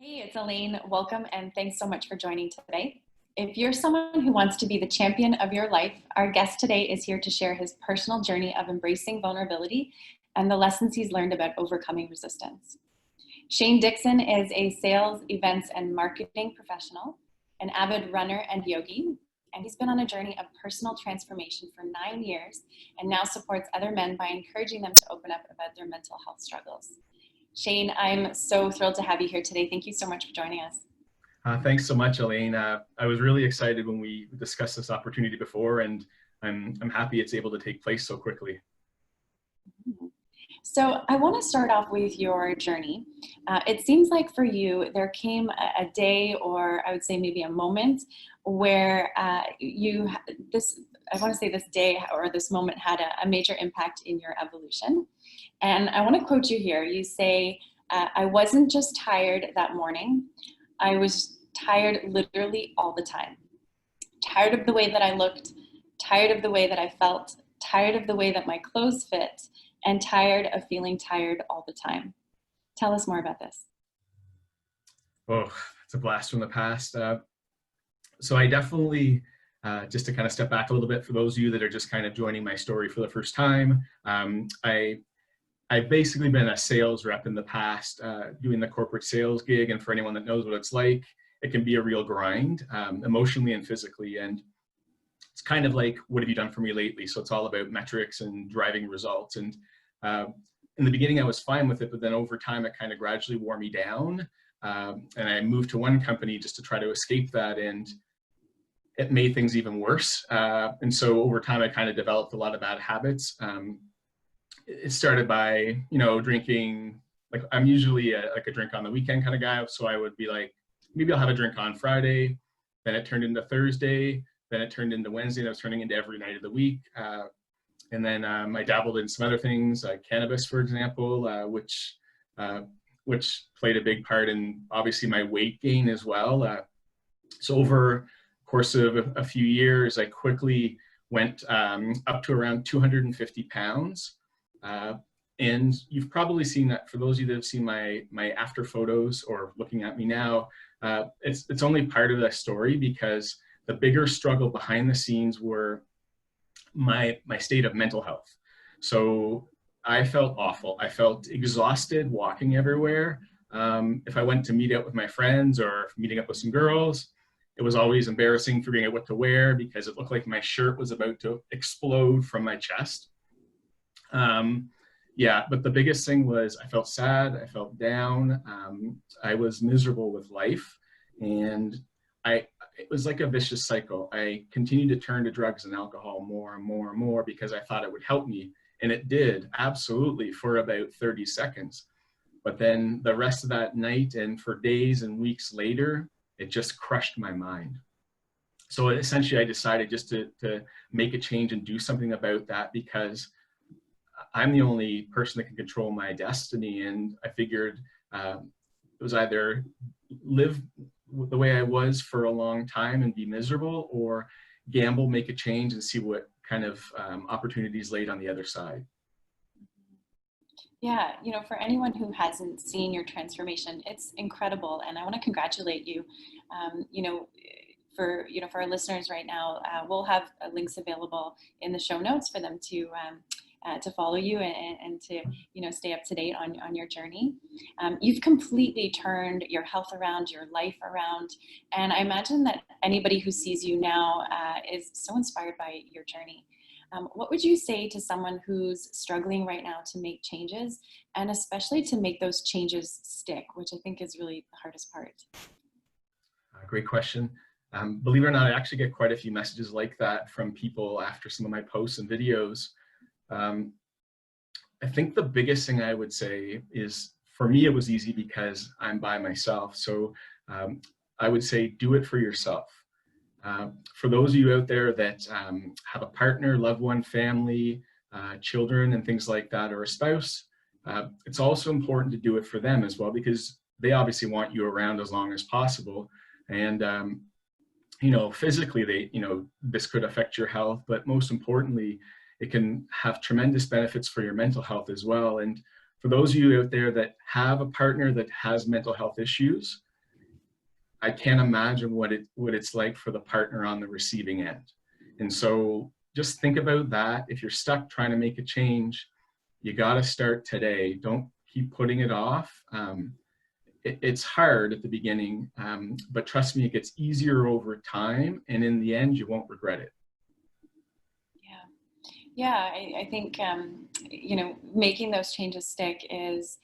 Hey, it's Elaine. Welcome and thanks so much for joining today. If you're someone who wants to be the champion of your life, our guest today is here to share his personal journey of embracing vulnerability and the lessons he's learned about overcoming resistance. Shane Dixon is a sales, events, and marketing professional, an avid runner and yogi, and he's been on a journey of personal transformation for 9 years and now supports other men by encouraging them to open up about their mental health struggles. Shane, I'm so thrilled to have you here today. Thank you so much for joining us. Thanks so much, Elaine. I was really excited when we discussed this opportunity before, and I'm happy it's able to take place so quickly. So I want to start off with your journey. It seems like for you, there came a day, or I would say maybe a moment, where I want to say this day or this moment had a major impact in your evolution. And I want to quote you here. You say, I wasn't just tired that morning. I was tired literally all the time. Tired of the way that I looked, tired of the way that I felt, tired of the way that my clothes fit, and tired of feeling tired all the time. Tell us more about this. Oh, it's a blast from the past. So I definitely, just to kind of step back a little bit for those of you that are just kind of joining my story for the first time, I've basically been a sales rep in the past, doing the corporate sales gig. And for anyone that knows what it's like, it can be a real grind, emotionally and physically. And it's kind of like, what have you done for me lately? So it's all about metrics and driving results. And in the beginning, I was fine with it, but then over time, it kind of gradually wore me down. And I moved to one company just to try to escape that. And it made things even worse. And so over time, I kind of developed a lot of bad habits. It started by, drinking. Like I'm usually like a drink on the weekend kind of guy. So I would be like, maybe I'll have a drink on Friday. Then it turned into Thursday. Then it turned into Wednesday. And I was turning into every night of the week. And then I dabbled in some other things, like cannabis, for example, which played a big part in obviously my weight gain as well. So over the course of a few years, I quickly went up to around 250 pounds. And you've probably seen that. For those of you that have seen my after photos or looking at me now, it's only part of the story, because the bigger struggle behind the scenes were my state of mental health. So I felt awful. I felt exhausted walking everywhere. If I went to meet up with my friends or meeting up with some girls, it was always embarrassing figuring out what to wear because it looked like my shirt was about to explode from my chest. Yeah, but the biggest thing was I felt sad, I felt down, I was miserable with life, and it was like a vicious cycle. I continued to turn to drugs and alcohol more and more and more because I thought it would help me, and it did, absolutely, for about 30 seconds. But then the rest of that night and for days and weeks later, it just crushed my mind. So essentially, I decided just to make a change and do something about that, because I'm the only person that can control my destiny. And I figured it was either live the way I was for a long time and be miserable, or gamble, make a change, and see what kind of opportunities laid on the other side. Yeah, for anyone who hasn't seen your transformation, it's incredible, and I want to congratulate you. For our listeners right now, we'll have links available in the show notes for them to follow you and to stay up to date on your journey. You've completely turned your health around, your life around, and I imagine that anybody who sees you now is so inspired by your journey. What would you say to someone who's struggling right now to make changes, and especially to make those changes stick, which I think is really the hardest part? Great question. Believe it or not, I actually get quite a few messages like that from people after some of my posts and videos. I think the biggest thing I would say is, for me, it was easy because I'm by myself. So I would say, do it for yourself. For those of you out there that have a partner, loved one, family, children, and things like that, or a spouse, it's also important to do it for them as well, because they obviously want you around as long as possible. And physically, this could affect your health, but most importantly, it can have tremendous benefits for your mental health as well. And for those of you out there that have a partner that has mental health issues, I can't imagine what it's like for the partner on the receiving end. And so just think about that. If you're stuck trying to make a change, you got to start today. Don't keep putting it off. It's hard at the beginning, but trust me, it gets easier over time. And in the end, you won't regret it. Yeah, I think, you know, making those changes stick is,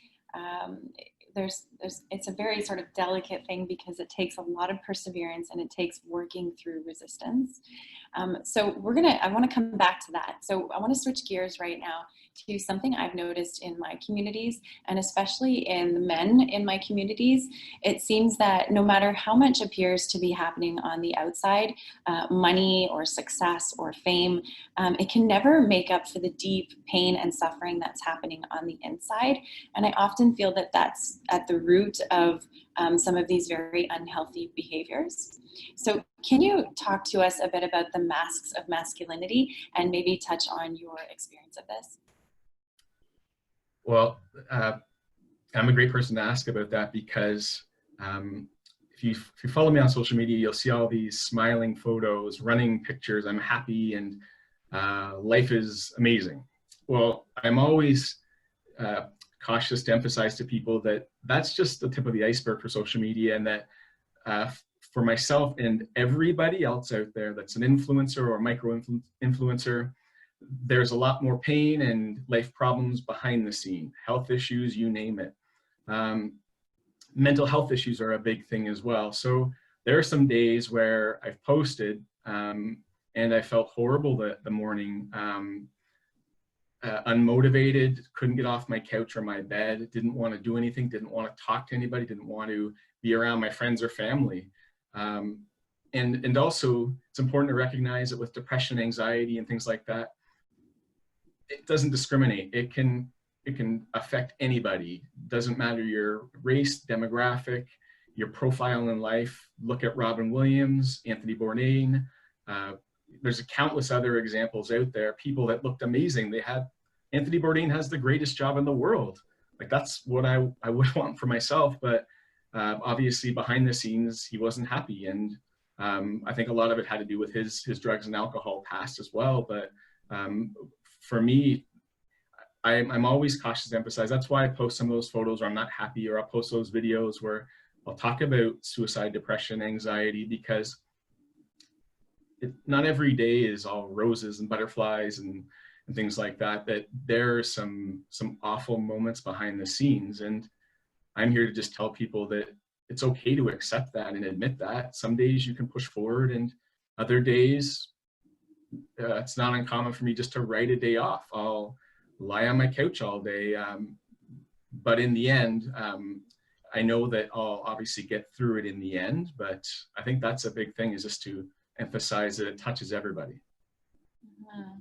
it's a very sort of delicate thing because it takes a lot of perseverance and it takes working through resistance. So I want to come back to that. So I want to switch gears right now to something I've noticed in my communities, and especially in the men in my communities. It seems that no matter how much appears to be happening on the outside, money or success or fame, it can never make up for the deep pain and suffering that's happening on the inside. And I often feel that that's at the root of some of these very unhealthy behaviors. So can you talk to us a bit about the masks of masculinity and maybe touch on your experience of this? Well, I'm a great person to ask about that because if you follow me on social media, you'll see all these smiling photos, running pictures. I'm happy and life is amazing. Well, I'm always cautious to emphasize to people that that's just the tip of the iceberg for social media, and that for myself and everybody else out there that's an influencer or a micro influencer, there's a lot more pain and life problems behind the scene, health issues, you name it. Mental health issues are a big thing as well. So there are some days where I've posted and I felt horrible the morning, unmotivated, couldn't get off my couch or my bed, didn't want to do anything, didn't want to talk to anybody, didn't want to be around my friends or family. And also it's important to recognize that with depression, anxiety, and things like that, it doesn't discriminate. It can affect anybody. Doesn't matter your race, demographic, your profile in life. Look at Robin Williams, Anthony Bourdain. There's countless other examples out there. People that looked amazing. Anthony Bourdain has the greatest job in the world. Like, that's what I would want for myself. But obviously behind the scenes, he wasn't happy. And I think a lot of it had to do with his drugs and alcohol past as well. But for me, I'm always cautious to emphasize. That's why I post some of those photos where I'm not happy, or I'll post those videos where I'll talk about suicide, depression, anxiety, because not every day is all roses and butterflies and things like that. That there are some awful moments behind the scenes. And I'm here to just tell people that it's okay to accept that and admit that. Some days you can push forward, and other days, it's not uncommon for me just to write a day off. I'll lie on my couch all day. But in the end, I know that I'll obviously get through it in the end. But I think that's a big thing, is just to emphasize that it touches everybody. Mm-hmm.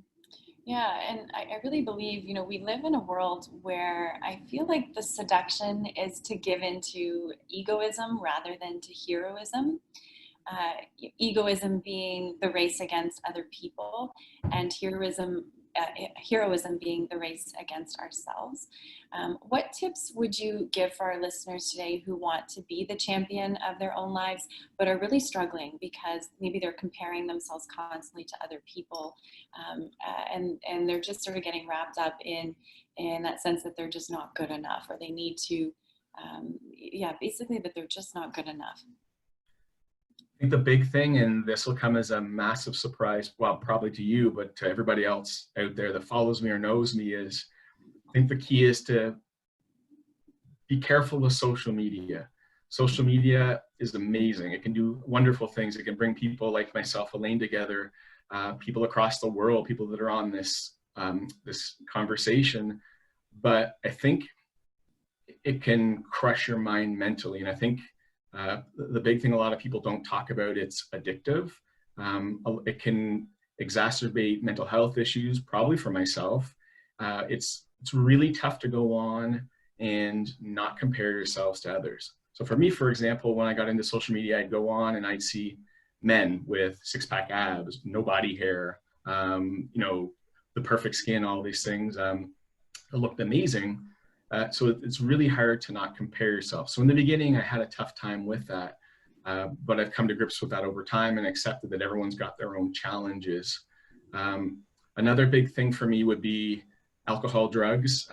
Yeah, and I really believe, you know, we live in a world where I feel like the seduction is to give into egoism rather than to heroism. Egoism being the race against other people, and heroism being the race against ourselves. What tips would you give for our listeners today who want to be the champion of their own lives, but are really struggling because maybe they're comparing themselves constantly to other people, and they're just sort of getting wrapped up in that sense that they're just not good enough, or they need to, basically that they're just not good enough? I think the big thing, and this will come as a massive surprise, well, probably to you, but to everybody else out there that follows me or knows me, is I think the key is to be careful with social media. Social media is amazing. It can do wonderful things. It can bring people like myself, Elaine, together, people across the world, people that are on this conversation. But I think it can crush your mind mentally. And I think the big thing a lot of people don't talk about, it's addictive. It can exacerbate mental health issues, probably for myself. It's really tough to go on and not compare yourselves to others. So for me, for example, when I got into social media, I'd go on and I'd see men with six-pack abs, no body hair, the perfect skin, all these things. It looked amazing. So it's really hard to not compare yourself. So in the beginning, I had a tough time with that. But I've come to grips with that over time and accepted that everyone's got their own challenges. Another big thing for me would be alcohol, drugs.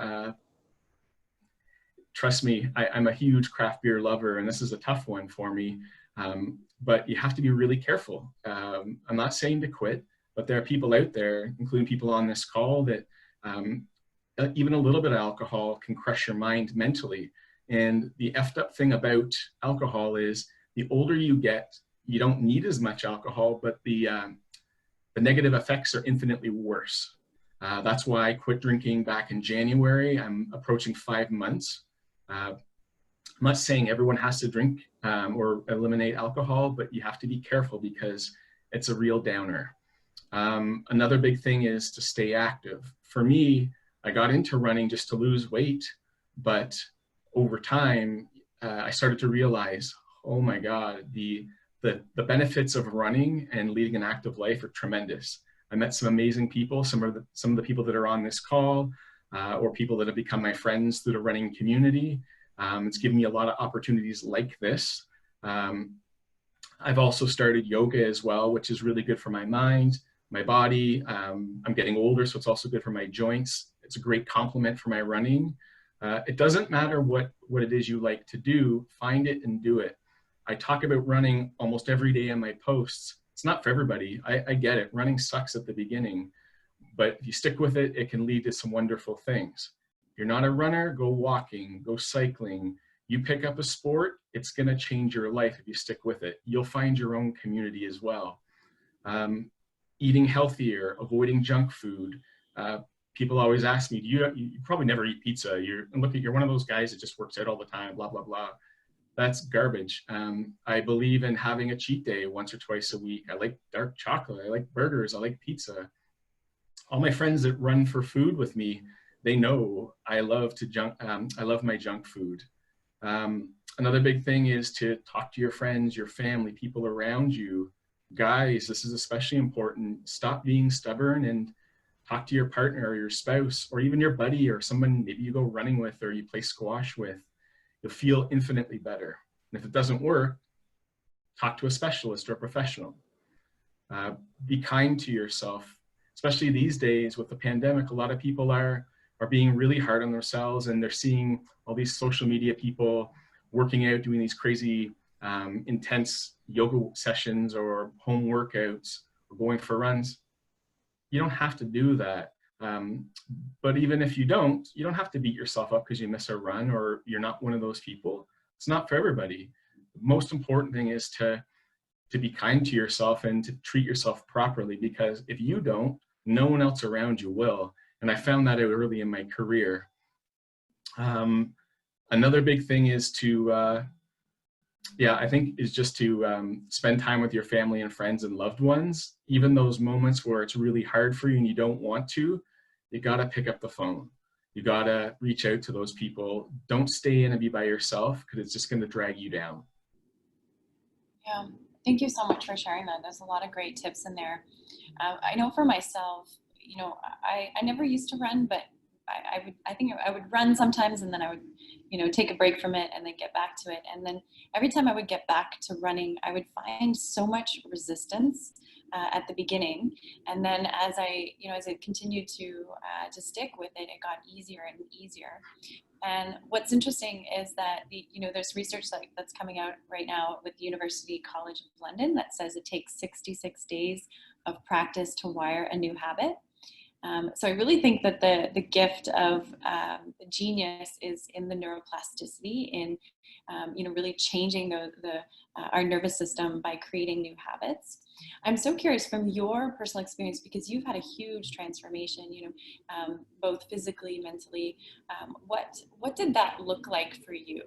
Trust me, I'm a huge craft beer lover, and this is a tough one for me. But you have to be really careful. I'm not saying to quit, but there are people out there, including people on this call, that even a little bit of alcohol can crush your mind mentally. And the effed up thing about alcohol is the older you get, you don't need as much alcohol, but the negative effects are infinitely worse. That's why I quit drinking back in January. I'm approaching 5 months. I'm not saying everyone has to drink or eliminate alcohol, but you have to be careful because it's a real downer. Another big thing is to stay active. For me, I got into running just to lose weight, but over time, I started to realize, oh my God, the benefits of running and leading an active life are tremendous. I met some amazing people, some of the people that are on this call, or people that have become my friends through the running community. It's given me a lot of opportunities like this. I've also started yoga as well, which is really good for my mind, my body. I'm getting older, so it's also good for my joints. It's a great complement for my running. It doesn't matter what it is you like to do, find it and do it. I talk about running almost every day in my posts. It's not for everybody. I get it. Running sucks at the beginning, but if you stick with it, it can lead to some wonderful things. If you're not a runner, go walking, go cycling. You pick up a sport, it's going to change your life if you stick with it. You'll find your own community as well. Eating healthier, avoiding junk food. People always ask me, you probably never eat pizza. You're one of those guys that just works out all the time, blah, blah, blah. That's garbage. I believe in having a cheat day once or twice a week. I like dark chocolate. I like burgers. I like pizza. All my friends that run for food with me, they know I love my junk food. Another big thing is to talk to your friends, your family, people around you. Guys, this is especially important. Stop being stubborn and talk to your partner or your spouse or even your buddy or someone maybe you go running with or you play squash with. You'll feel infinitely better. And if it doesn't work, talk to a specialist or a professional. Be kind to yourself, especially these days with the pandemic. A lot of people are being really hard on themselves, and they're seeing all these social media people working out, doing these crazy intense yoga sessions or home workouts or going for runs. You don't have to do that. But even if you don't have to beat yourself up because you miss a run or you're not one of those people. It's not for everybody. The most important thing is to be kind to yourself and to treat yourself properly, because if you don't, no one else around you will. And I found that out early in my career. Another big thing is to, just to spend time with your family and friends and loved ones. Even those moments where it's really hard for you and you don't want to, you gotta pick up the phone. You gotta reach out to those people. Don't stay in and be by yourself because it's just gonna drag you down. Yeah, thank you so much for sharing that. There's a lot of great tips in there. I know for myself, I never used to run, but I think I would run sometimes and then I would, take a break from it and then get back to it. And then every time I would get back to running, I would find so much resistance at the beginning. And then as I continued to stick with it, it got easier and easier. And what's interesting is that there's research that's coming out right now with the University College of London that says it takes 66 days of practice to wire a new habit. So I really think that the gift of genius is in the neuroplasticity, in really changing our nervous system by creating new habits. I'm so curious from your personal experience, because you've had a huge transformation, both physically, mentally. What did that look like for you?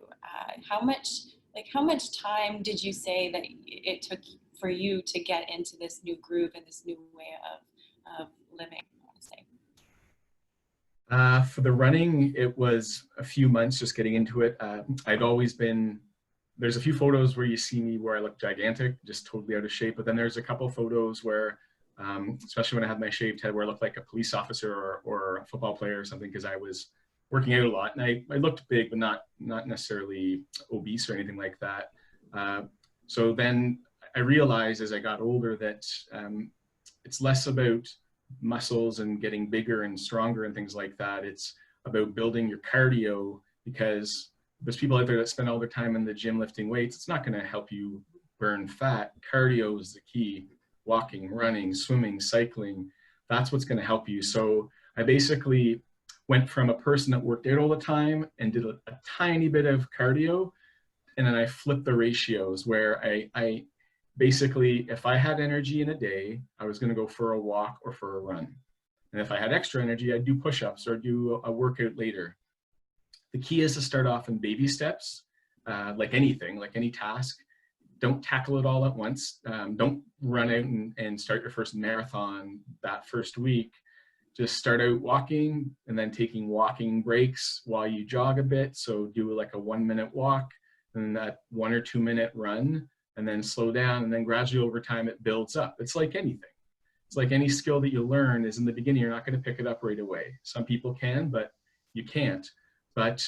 How much time did you say that it took for you to get into this new groove and this new way of living? For the running, it was a few months just getting into it. There's a few photos where you see me where I look gigantic, just totally out of shape. But then there's a couple photos where, especially when I had my shaved head, where I looked like a police officer or a football player or something, because I was working out a lot. And I looked big, but not necessarily obese or anything like that. So then I realized as I got older that it's less about muscles and getting bigger and stronger and things like that. It's about building your cardio, because there's people out there that spend all their time in the gym lifting weights. It's not going to help you burn fat. Cardio is the key. Walking, running, swimming, cycling, that's what's going to help you. So I basically went from a person that worked out all the time and did a tiny bit of cardio, and then I flipped the ratios where I basically, if I had energy in a day, I was going to go for a walk or for a run. And if I had extra energy, I'd do push-ups or do a workout later. The key is to start off in baby steps, like anything, like any task. Don't tackle it all at once. Don't run out and start your first marathon that first week. Just start out walking and then taking walking breaks while you jog a bit. So do like a 1-minute walk and that 1 or 2 minute run, and then slow down, and then gradually over time it builds up. It's like anything. It's like any skill that you learn is in the beginning, you're not going to pick it up right away. Some people can, but you can't. But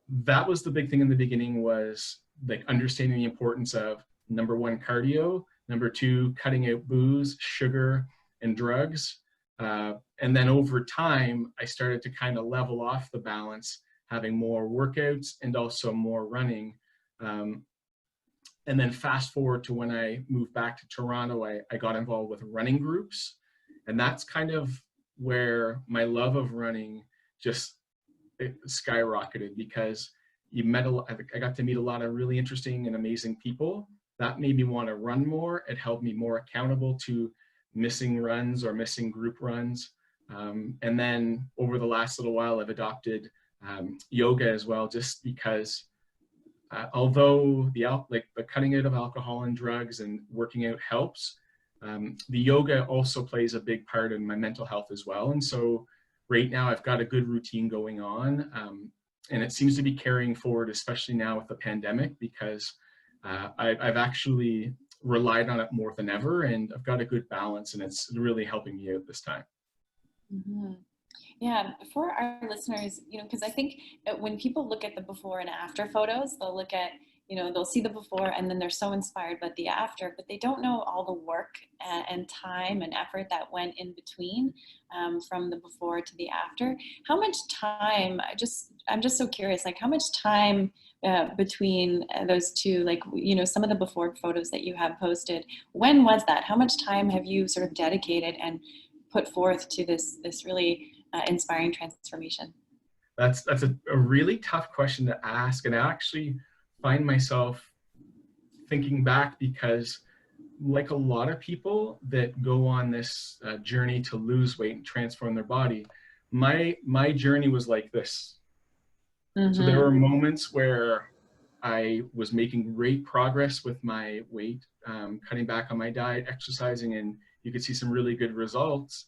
that was the big thing in the beginning, was like understanding the importance of, number 1, cardio, number 2, cutting out booze, sugar, and drugs. And then over time, I started to kind of level off the balance, having more workouts and also more running. And then fast forward to when I moved back to Toronto, I got involved with running groups. And that's kind of where my love of running just skyrocketed, because I got to meet a lot of really interesting and amazing people. That made me want to run more. It held me more accountable to missing runs or missing group runs. And then over the last little while, I've adopted yoga as well, just because although the cutting out of alcohol and drugs and working out helps, the yoga also plays a big part in my mental health as well. And so right now I've got a good routine going on, and it seems to be carrying forward, especially now with the pandemic, because I've actually relied on it more than ever, and I've got a good balance, and it's really helping me out this time. Mm-hmm. Yeah, for our listeners, because I think when people look at the before and after photos, they'll look at, they'll see the before and then they're so inspired by the after, but they don't know all the work and time and effort that went in between, from the before to the after. How much time, I'm just so curious, like how much time between those two, like, some of the before photos that you have posted, when was that? How much time have you sort of dedicated and put forth to this really inspiring transformation? That's a really tough question to ask, and I actually find myself thinking back, because like a lot of people that go on this journey to lose weight and transform their body, my journey was like this. Mm-hmm. So there were moments where I was making great progress with my weight, cutting back on my diet, exercising, and you could see some really good results.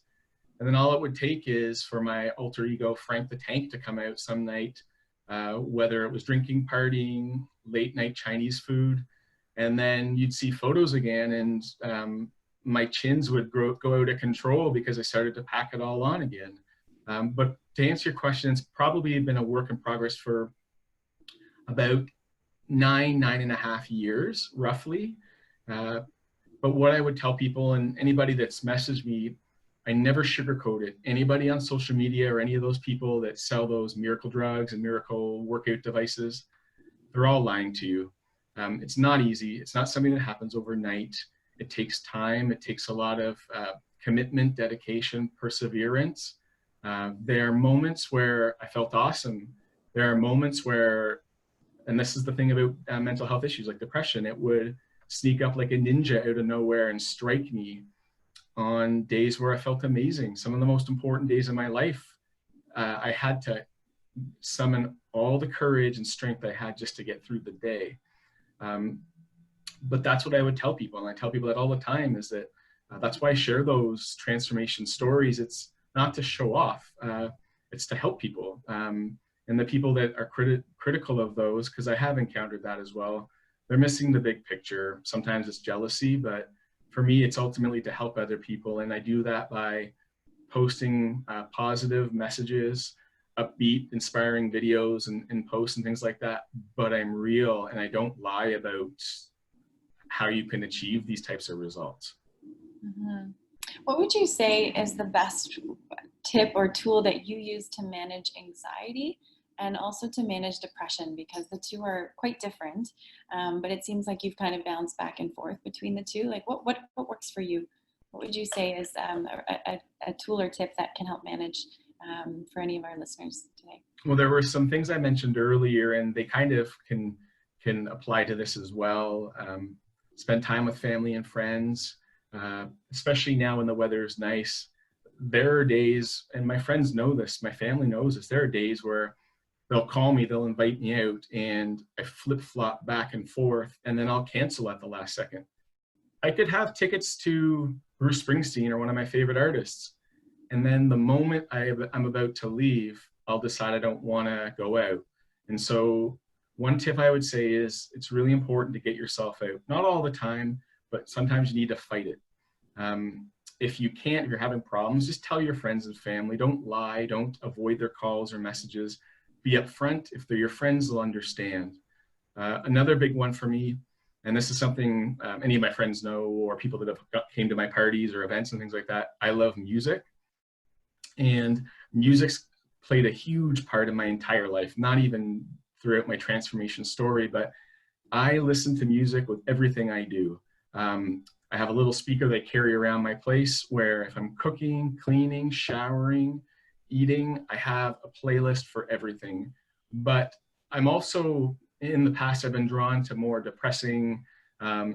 And then all it would take is for my alter ego, Frank the Tank, to come out some night, whether it was drinking, partying, late night Chinese food. And then you'd see photos again, and my chins would go out of control because I started to pack it all on again. But to answer your question, it's probably been a work in progress for about 9.5 years, roughly. But what I would tell people, and anybody that's messaged me, I never sugarcoat it. Anybody on social media or any of those people that sell those miracle drugs and miracle workout devices, they're all lying to you. It's not easy. It's not something that happens overnight. It takes time. It takes a lot of commitment, dedication, perseverance. There are moments where I felt awesome. There are moments where, and this is the thing about mental health issues like depression, it would sneak up like a ninja out of nowhere and strike me on days where I felt amazing. Some of the most important days of my life, I had to summon all the courage and strength I had just to get through the day. But that's what I would tell people. And I tell people that all the time, is that that's why I share those transformation stories. It's not to show off, it's to help people. And the people that are critical of those, because I have encountered that as well, they're missing the big picture. Sometimes it's jealousy, but for me, it's ultimately to help other people. And I do that by posting positive messages, upbeat, inspiring videos and posts and things like that. But I'm real, and I don't lie about how you can achieve these types of results. Mm-hmm. What would you say is the best tip or tool that you use to manage anxiety and also to manage depression? Because the two are quite different, but it seems like you've kind of bounced back and forth between the two. Like what works for you? What would you say is a tool or tip that can help manage for any of our listeners today? Well, there were some things I mentioned earlier, and they kind of can apply to this as well. Spend time with family and friends, especially now when the weather is nice. There are days, and my friends know this, my family knows this, there are days where they'll call me, they'll invite me out, and I flip-flop back and forth, and then I'll cancel at the last second. I could have tickets to Bruce Springsteen or one of my favorite artists, and then the moment I'm about to leave, I'll decide I don't want to go out. And so one tip I would say is it's really important to get yourself out. Not all the time, but sometimes you need to fight it. If you can't, if you're having problems, just tell your friends and family. Don't lie. Don't avoid their calls or messages. Be upfront. If they're your friends, they'll understand. Another big one for me, and this is something any of my friends know, or people that have came to my parties or events and things like that, I love music. And music's played a huge part in my entire life, not even throughout my transformation story, but I listen to music with everything I do. I have a little speaker that I carry around my place where if I'm cooking, cleaning, showering, eating, I have a playlist for everything. But I'm also, in the past, I've been drawn to more depressing,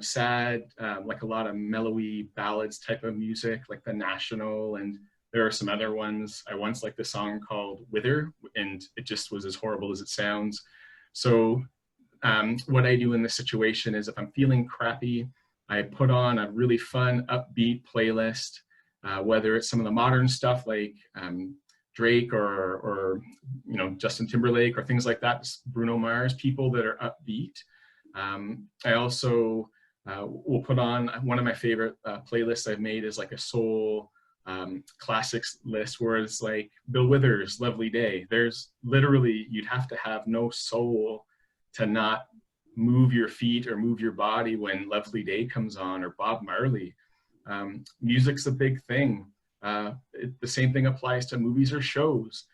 sad, like a lot of mellowy ballads type of music, like The National, and there are some other ones. I once liked a song called Wither, and it just was as horrible as it sounds. So what I do in this situation is if I'm feeling crappy, I put on a really fun, upbeat playlist, whether it's some of the modern stuff like Drake or Justin Timberlake or things like that, Bruno Mars, people that are upbeat. I also will put on one of my favorite playlists I've made is like a soul classics list where it's like Bill Withers' Lovely Day. There's literally, you'd have to have no soul to not move your feet or move your body when Lovely Day comes on, or Bob Marley. Music's a big thing. The same thing applies to movies or shows.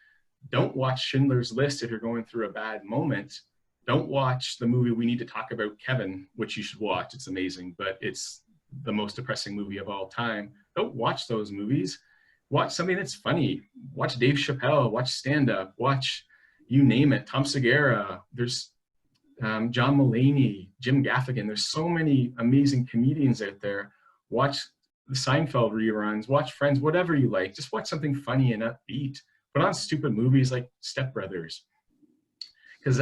Don't watch Schindler's List if you're going through a bad moment. Don't watch the movie We Need to Talk About Kevin, which you should watch. It's amazing, but it's the most depressing movie of all time. Don't watch those movies. Watch something that's funny. Watch Dave Chappelle, watch stand-up, watch you name it, Tom Segura. There's John Mulaney, Jim Gaffigan. There's so many amazing comedians out there. Watch the Seinfeld reruns, watch Friends, whatever you like. Just watch something funny and upbeat. Put on stupid movies like Step Brothers. Because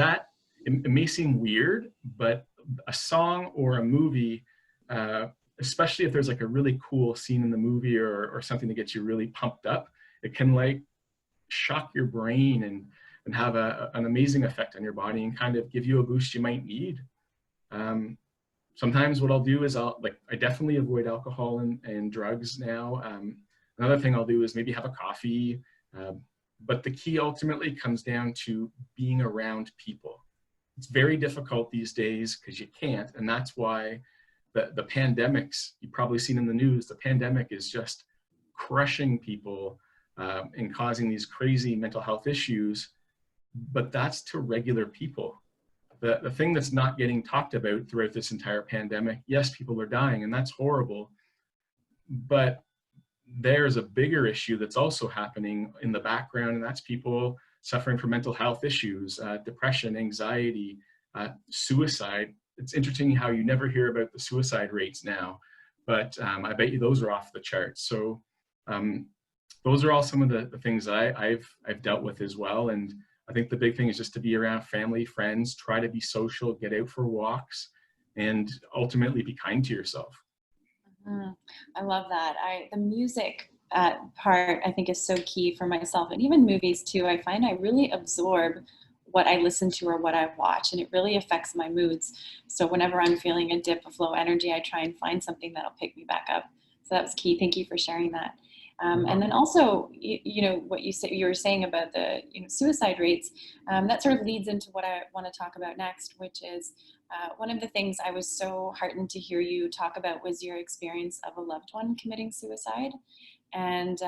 it may seem weird, but a song or a movie, especially if there's like a really cool scene in the movie or something that gets you really pumped up, it can like shock your brain and have an amazing effect on your body and kind of give you a boost you might need. Sometimes what I'll do is I definitely avoid alcohol and drugs now. Another thing I'll do is maybe have a coffee. But the key ultimately comes down to being around people. It's very difficult these days because you can't, and that's why the pandemics, you've probably seen in the news, the pandemic is just crushing people and causing these crazy mental health issues, but that's to regular people. The thing that's not getting talked about throughout this entire pandemic, yes, people are dying, and that's horrible, but there's a bigger issue that's also happening in the background, and that's people suffering from mental health issues, depression, anxiety, suicide. It's interesting how you never hear about the suicide rates now, but I bet you those are off the charts. So those are all some of the things that I've dealt with as well. And I think the big thing is just to be around family, friends, try to be social, get out for walks, and ultimately be kind to yourself. I love that. The music part, I think, is so key for myself, and even movies too. I find I really absorb what I listen to or what I watch, and it really affects my moods. So whenever I'm feeling a dip of low energy, I try and find something that'll pick me back up. So that was key. Thank you for sharing that. And then also, you know, what you were saying about the, you know, suicide rates, that sort of leads into what I want to talk about next, which is one of the things I was so heartened to hear you talk about was your experience of a loved one committing suicide. And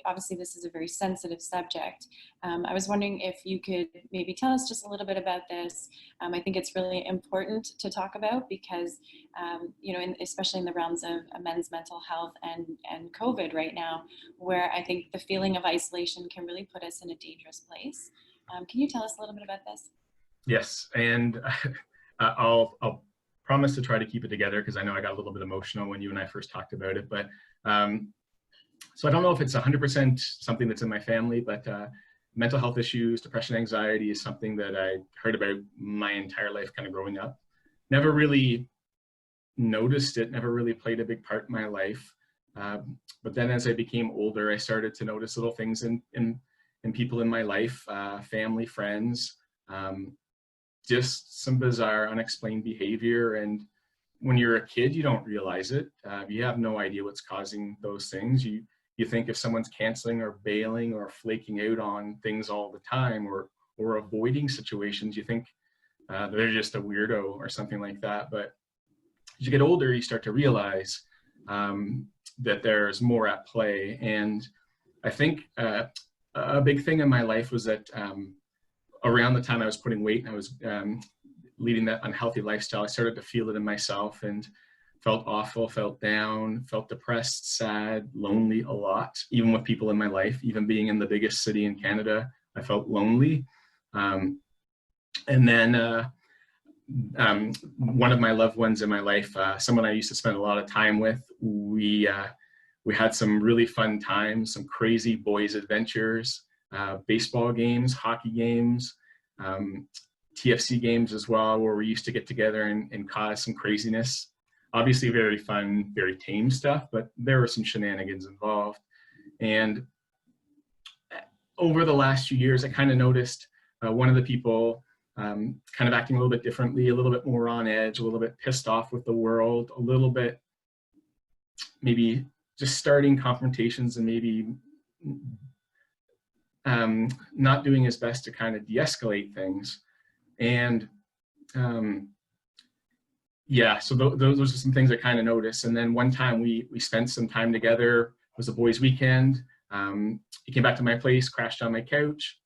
obviously this is a very sensitive subject. I was wondering if you could maybe tell us just a little bit about this. I think it's really important to talk about because, you know, especially in the realms of men's mental health and COVID right now, where I think the feeling of isolation can really put us in a dangerous place. Can you tell us a little bit about this? Yes, and I'll promise to try to keep it together because I know I got a little bit emotional when you and I first talked about it, but so I don't know if it's 100% something that's in my family, but mental health issues, depression, anxiety is something that I heard about my entire life kind of growing up. Never really noticed it, never really played a big part in my life. But then as I became older, I started to notice little things in people in my life, family, friends, just some bizarre, unexplained behavior. And when you're a kid, you don't realize it. You have no idea what's causing those things. You think if someone's canceling or bailing or flaking out on things all the time or avoiding situations, you think they're just a weirdo or something like that. But as you get older, you start to realize that there's more at play. And I think a big thing in my life was that around the time I was putting weight and I was leading that unhealthy lifestyle, I started to feel it in myself and felt awful, felt down, felt depressed, sad, lonely a lot, even with people in my life. Even being in the biggest city in Canada, I felt lonely. And then one of my loved ones in my life, someone I used to spend a lot of time with, we had some really fun times, some crazy boys adventures, baseball games, hockey games, TFC games as well, where we used to get together and cause some craziness. Obviously very fun, very tame stuff, but there were some shenanigans involved. And over the last few years, I kind of noticed one of the people kind of acting a little bit differently, a little bit more on edge, a little bit pissed off with the world, a little bit maybe just starting confrontations and maybe not doing his best to kind of de-escalate things. And yeah, so those are some things I kind of noticed. And then one time we spent some time together. It was a boys' weekend. He came back to my place, crashed on my couch.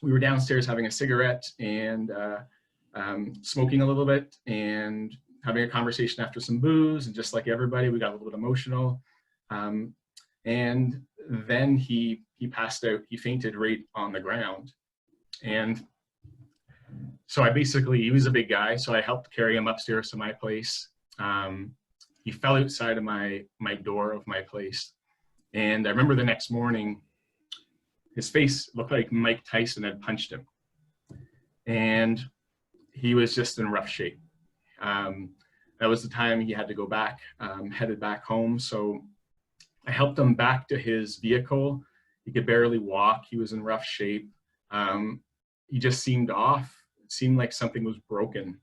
We were downstairs having a cigarette and smoking a little bit and having a conversation after some booze. And just like everybody, we got a little bit emotional. And then he passed out. He fainted right on the ground. And so he was a big guy, so I helped carry him upstairs to my place. He fell outside of my door of my place. And I remember the next morning, his face looked like Mike Tyson had punched him. And he was just in rough shape. That was the time he had to go back, headed back home. So I helped him back to his vehicle. He could barely walk. He was in rough shape. He just seemed off. Seemed like something was broken.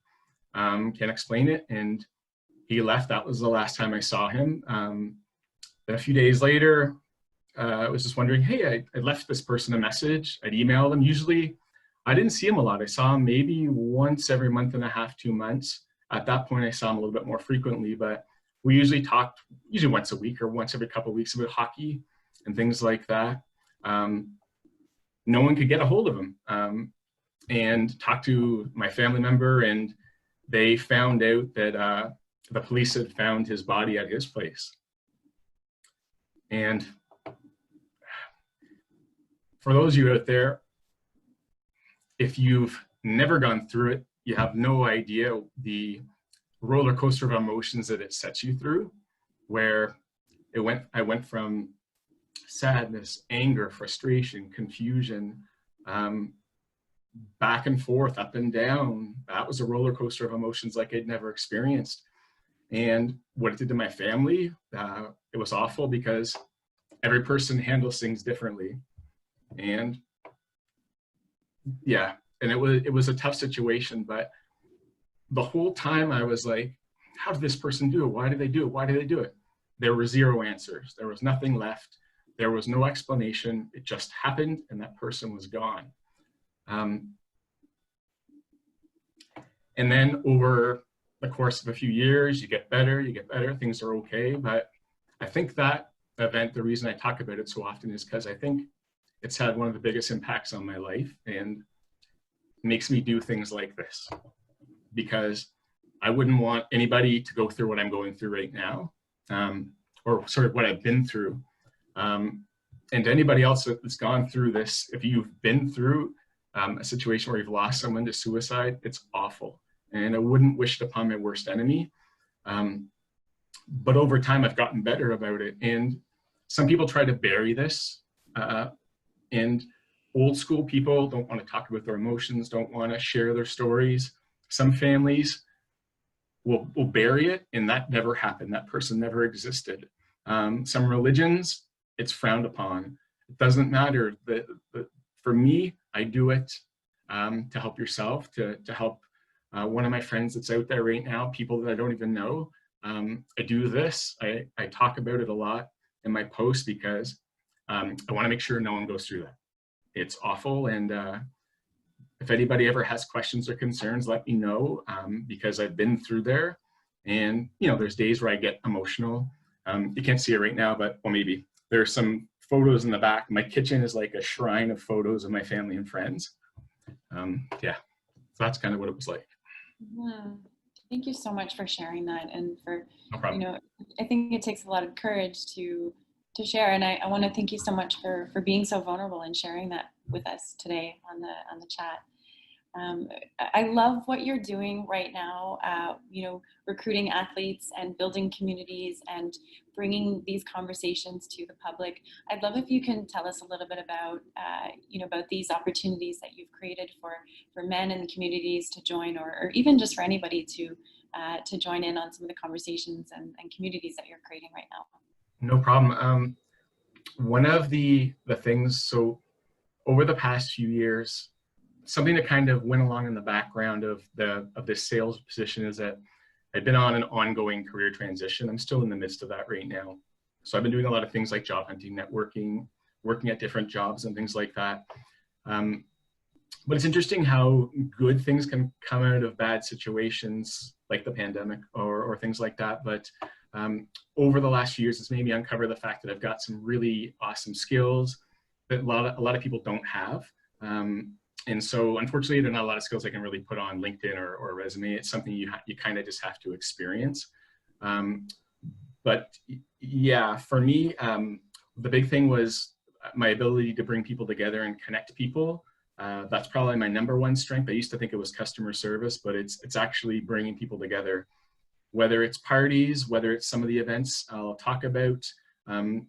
Can't explain it. And he left. That was the last time I saw him. Then a few days later, I was just wondering, hey, I left this person a message. I'd emailed him. Usually, I didn't see him a lot. I saw him maybe once every month and a half, 2 months. At that point, I saw him a little bit more frequently, but we usually talked once a week or once every couple of weeks about hockey and things like that. No one could get a hold of him. And talked to my family member, and they found out that the police had found his body at his place. And for those of you out there, if you've never gone through it, you have no idea the roller coaster of emotions that it sets you through, where I went from sadness, anger, frustration, confusion, back and forth, up and down. That was a roller coaster of emotions like I'd never experienced. And what it did to my family, it was awful because every person handles things differently. And yeah, and it was a tough situation, but the whole time I was like, how did this person do it? Why did they do it? Why did they do it? There were zero answers. There was nothing left. There was no explanation. It just happened, and that person was gone. And then over the course of a few years, you get better, things are okay. But I think that event, the reason I talk about it so often is because I think it's had one of the biggest impacts on my life and makes me do things like this, because I wouldn't want anybody to go through what I'm going through right now, or sort of what I've been through. And to anybody else that's gone through this, if you've been through a situation where you've lost someone to suicide, it's awful. And I wouldn't wish it upon my worst enemy. But over time, I've gotten better about it. And some people try to bury this. And old school people don't want to talk about their emotions, don't want to share their stories. Some families will bury it, and that never happened. That person never existed. Some religions, it's frowned upon. It doesn't matter. For me, I do it to help yourself, to help one of my friends that's out there right now, people that I don't even know. I do this. I talk about it a lot in my posts because I want to make sure no one goes through that. It's awful. And if anybody ever has questions or concerns, let me know, because I've been through there. And, you know, there's days where I get emotional. You can't see it right now, but well, maybe there's some photos in the back. My kitchen is like a shrine of photos of my family and friends. Yeah, so that's kind of what it was like. Thank you so much for sharing that, and for, No problem. you know, I think it takes a lot of courage to share, and I want to thank you so much for being so vulnerable and sharing that with us today on the chat. I love what you're doing right now, you know, recruiting athletes and building communities and bringing these conversations to the public. I'd love if you can tell us a little bit about, you know, about these opportunities that you've created for men in the communities to join, or even just for anybody to join in on some of the conversations and communities that you're creating right now. No problem. One of the things, so over the past few years, something that kind of went along in the background of this sales position is that I've been on an ongoing career transition. I'm still in the midst of that right now. So I've been doing a lot of things like job hunting, networking, working at different jobs and things like that. But it's interesting how good things can come out of bad situations like the pandemic or things like that. But over the last few years, it's made me uncover the fact that I've got some really awesome skills that a lot of people don't have. And so unfortunately, there are not a lot of skills I can really put on LinkedIn or a resume. It's something you kind of just have to experience. But yeah, for me, the big thing was my ability to bring people together and connect people. That's probably my number one strength. I used to think it was customer service, but it's actually bringing people together, whether it's parties, whether it's some of the events I'll talk about. I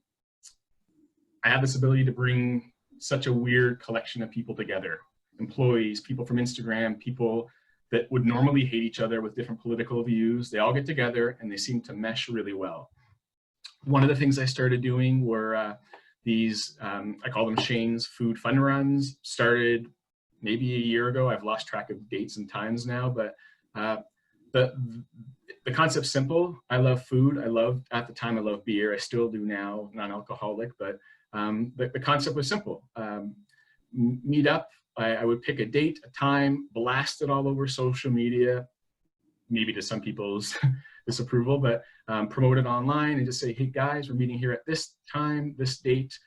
have this ability to bring such a weird collection of people together. Employees, people from Instagram, people that would normally hate each other with different political views. They all get together and they seem to mesh really well. One of the things I started doing were these, I call them Shane's Food Fun Runs, started maybe a year ago. I've lost track of dates and times now, but the concept's simple. I love food. At the time, I loved beer. I still do now, non-alcoholic, but the concept was simple. Meet up. I would pick a date, a time, blast it all over social media, maybe to some people's disapproval, but promote it online and just say, hey guys, we're meeting here at this time, this date,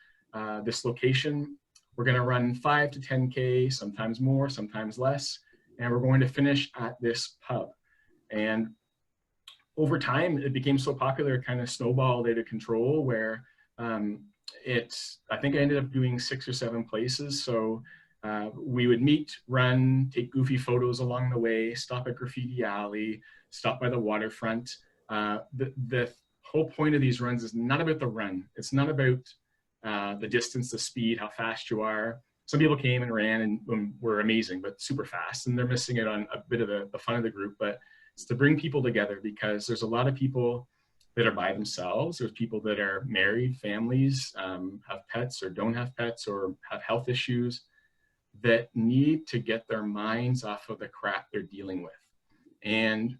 this location. We're gonna run 5 to 10K, sometimes more, sometimes less, and we're going to finish at this pub. And over time, it became so popular, it kind of snowballed out of control where I think I ended up doing 6 or 7 places. So we would meet, run, take goofy photos along the way, stop at Graffiti Alley, stop by the waterfront. The whole point of these runs is not about the run. It's not about the distance, the speed, how fast you are. Some people came and ran and were amazing, but super fast, and they're missing out on a bit of the fun of the group. But it's to bring people together, because there's a lot of people that are by themselves. There's people that are married, families, have pets or don't have pets or have health issues, that need to get their minds off of the crap they're dealing with. And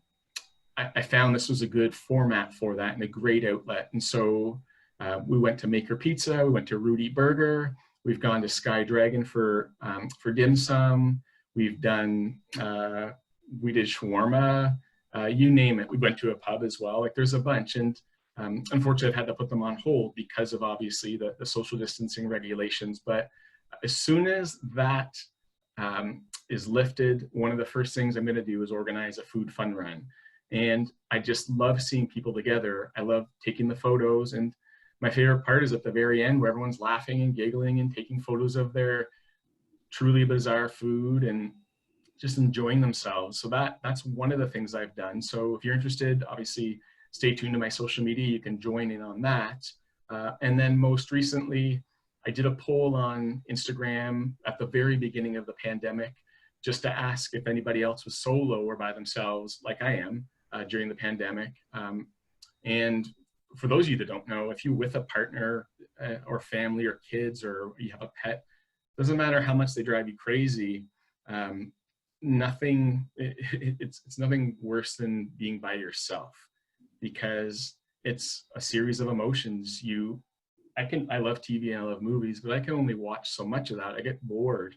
I found this was a good format for that and a great outlet. And so We went to Maker Pizza, we went to Rudy Burger, we've gone to Sky Dragon for dim sum, we've done, we did shawarma, you name it. We went to a pub as well. Like there's a bunch, and unfortunately I've had to put them on hold because of obviously the social distancing regulations. But as soon as that is lifted, one of the first things I'm going to do is organize a food fun run. And I just love seeing people together. I love taking the photos, and my favorite part is at the very end where everyone's laughing and giggling and taking photos of their truly bizarre food and just enjoying themselves. So that's one of the things I've done. So if you're interested, obviously stay tuned to my social media. You can join in on that. And then most recently, I did a poll on Instagram at the very beginning of the pandemic, just to ask if anybody else was solo or by themselves, like I am during the pandemic. And for those of you that don't know, if you're with a partner or family or kids, or you have a pet, doesn't matter how much they drive you crazy, it's nothing worse than being by yourself, because it's a series of emotions. I love TV and I love movies, but I can only watch so much of that. I get bored.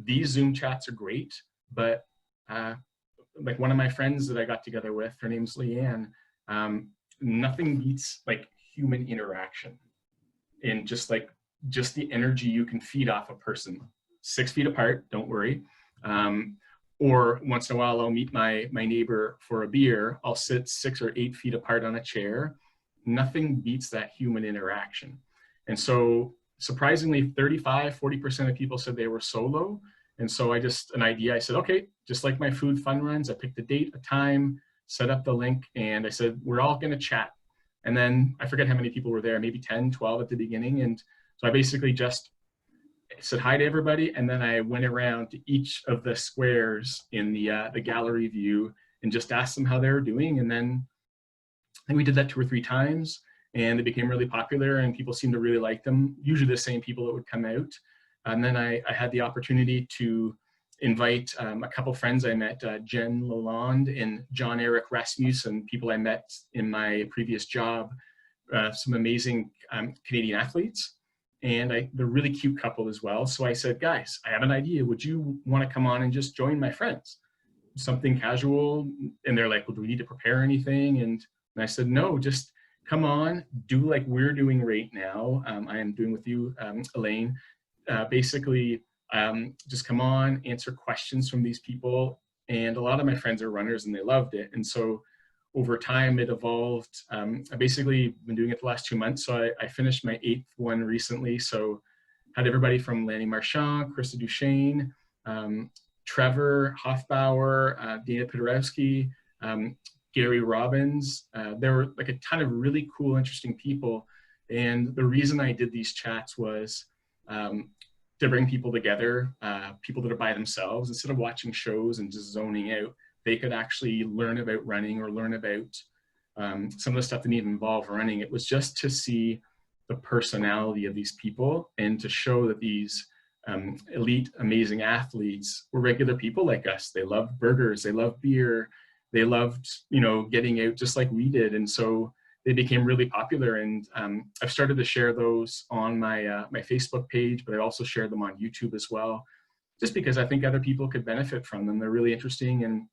These Zoom chats are great, but like one of my friends that I got together with, her name's Leanne, nothing beats like human interaction, and just the energy you can feed off a person 6 feet apart, don't worry. Or once in a while I'll meet my neighbor for a beer. I'll sit 6 or 8 feet apart on a chair. Nothing beats that human interaction. And so surprisingly, 40% of people said they were solo. And so I said, okay, just like my food fun runs, I picked a date, a time, set up the link, and I said, we're all going to chat. And then I forget how many people were there, maybe 10, 12 at the beginning. And so I basically just said hi to everybody. And then I went around to each of the squares in the gallery view and just asked them how they were doing. And then we did that 2 or 3 times, and they became really popular, and people seemed to really like them, usually the same people that would come out. And then I had the opportunity to invite a couple friends I met, Jen Lalonde and John Eric Rasmussen, people I met in my previous job, some amazing Canadian athletes, and they're a really cute couple as well. So I said, guys, I have an idea. Would you want to come on and just join my friends? Something casual. And they're like, well, do we need to prepare anything? And I said, no, just come on, do like we're doing right now. I am doing with you, Elaine. Basically, just come on, answer questions from these people. And a lot of my friends are runners and they loved it. And so over time it evolved. I basically been doing it the last 2 months. So I finished my 8th one recently. So had everybody from Lanny Marchand, Krista Duchesne, Trevor Hoffbauer, Dana Podorowski, Gary Robbins. There were like a ton of really cool, interesting people. And the reason I did these chats was to bring people together, people that are by themselves. Instead of watching shows and just zoning out, they could actually learn about running or learn about some of the stuff that didn't even involve running. It was just to see the personality of these people and to show that these elite, amazing athletes were regular people like us. They loved burgers, they loved beer, they loved, getting out just like we did. And so they became really popular. And I've started to share those on my Facebook page, but I also share them on YouTube as well, just because I think other people could benefit from them. They're really interesting. And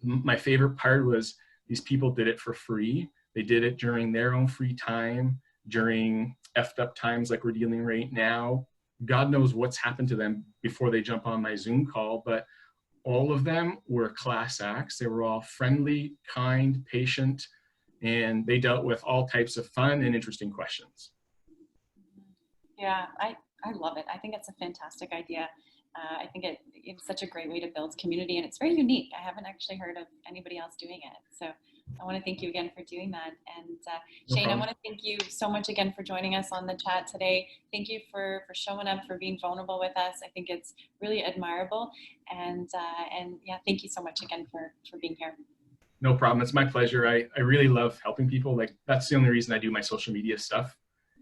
my favorite part was these people did it for free. They did it during their own free time, during effed up times like we're dealing right now. God knows what's happened to them before they jump on my Zoom call, but all of them were class acts. They were all friendly, kind, patient, and they dealt with all types of fun and interesting questions. Yeah, I love it. I think it's a fantastic idea. I think it's such a great way to build community, and it's very unique. I haven't actually heard of anybody else doing it. So I want to thank you again for doing that. And Shane, I want to thank you so much again for joining us on the chat today. Thank you for showing up, for being vulnerable with us. I think it's really admirable. And yeah, thank you so much again for being here. No problem. It's my pleasure. I really love helping people. Like, that's the only reason I do my social media stuff.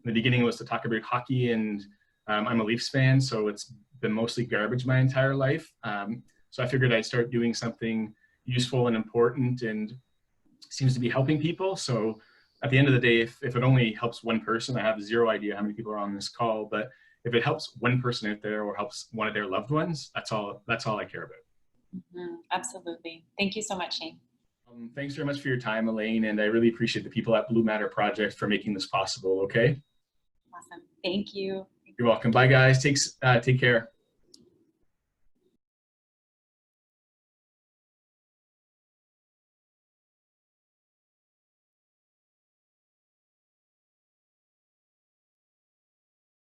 In the beginning was to talk about hockey, and I'm a Leafs fan, so it's been mostly garbage my entire life. So I figured I'd start doing something useful and important, and seems to be helping people. So at the end of the day, if it only helps one person, I have zero idea how many people are on this call, but if it helps one person out there or helps one of their loved ones, that's all I care about. Absolutely. Thank you so much, Shane. Thanks very much for your time, Elaine, and I really appreciate the people at Blu Matter Project for making this possible, okay? Awesome. Thank you. You're welcome. Bye, guys. Take care.